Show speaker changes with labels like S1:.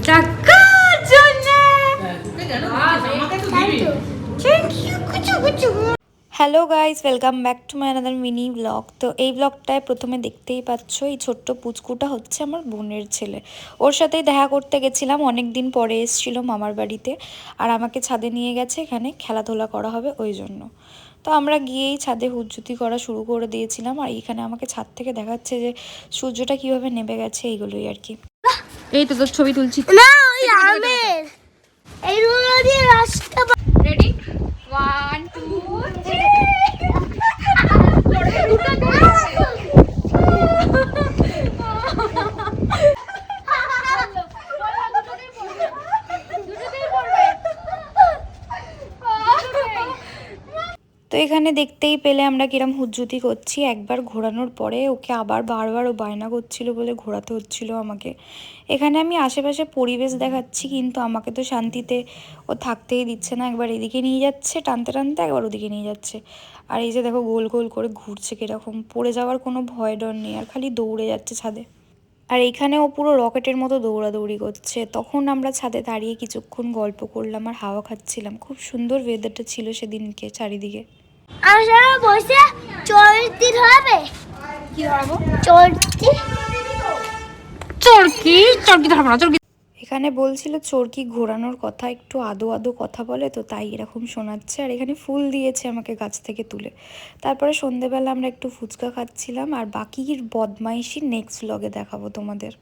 S1: টাকার জন্য hello guys, welcome back to my another mini blog. তো এই ব্লগটায় প্রথমে দেখতেই পাচ্ছ এই ছোট্ট পুচকুটা হচ্ছে আমার বোনের ছেলে। ওর সাথেই দেখা করতে গেছিলাম, অনেক দিন পরে এসেছিলো মামার বাড়িতে। আর আমাকে ছাদে নিয়ে গেছে, এখানে খেলাধুলা করা হবে ওই জন্য। তো আমরা গিয়েই ছাদে হুজ্জুতি করা শুরু করে দিয়েছিলাম। আর এখানে আমাকে ছাদ থেকে দেখাচ্ছে যে সূর্যটা কিভাবে নেমে গেছে, এইগুলোই আর কি। এই তো তোর ছবি তুলছি না, ওই আমের এইগুলো দিয়ে রাস্তা। রেডি 1 2 3। তো এখানে দেখতেই পেলে আমরা কিরম হুজ্জুতি করছি। একবার ঘোরানোর পরে ওকে আবার বারবার ও বায়না করছিল বলে ঘোরাতে হচ্ছিল আমাকে। এখানে আমি আশেপাশে পরিবেশ দেখাচ্ছি, কিন্তু আমাকে তো শান্তিতে ও থাকতেই দিচ্ছে না। একবার এদিকে নিয়ে যাচ্ছে টানতে টানতে, একবার ওদিকে নিয়ে যাচ্ছে। আর এই যে দেখো গোল গোল করে ঘুরছে কীরকম, পড়ে যাওয়ার কোনো ভয় ডর নেই, আর খালি দৌড়ে যাচ্ছে ছাদে। আর এইখানে ও পুরো রকেটের মতো দৌড়াদৌড়ি করছে। তখন আমরা ছাদে দাঁড়িয়ে কিছুক্ষণ গল্প করলাম আর হাওয়া খাচ্ছিলাম। খুব সুন্দর ওয়েদারটা ছিল সেদিনকে চারিদিকে।
S2: আমরা বসে চড়তি হবে।
S1: কি ধরবো?
S2: চড়তি
S1: চরকি চরকি ধরবো না, চরকি। এখানে বলছিল চরকি ঘোরানোর কথা, একটু আদো আদো কথা বলে তো, তাই এরকম শোনাচ্ছে। আর এখানে ফুল দিয়েছে আমাকে গাছ থেকে তুলে। তারপরে সন্ধেবেলা আমরা একটু ফুচকা খাচ্ছিলাম। আর বাকির বদমাইশি নেক্সট ব্লগে দেখাবো তোমাদের।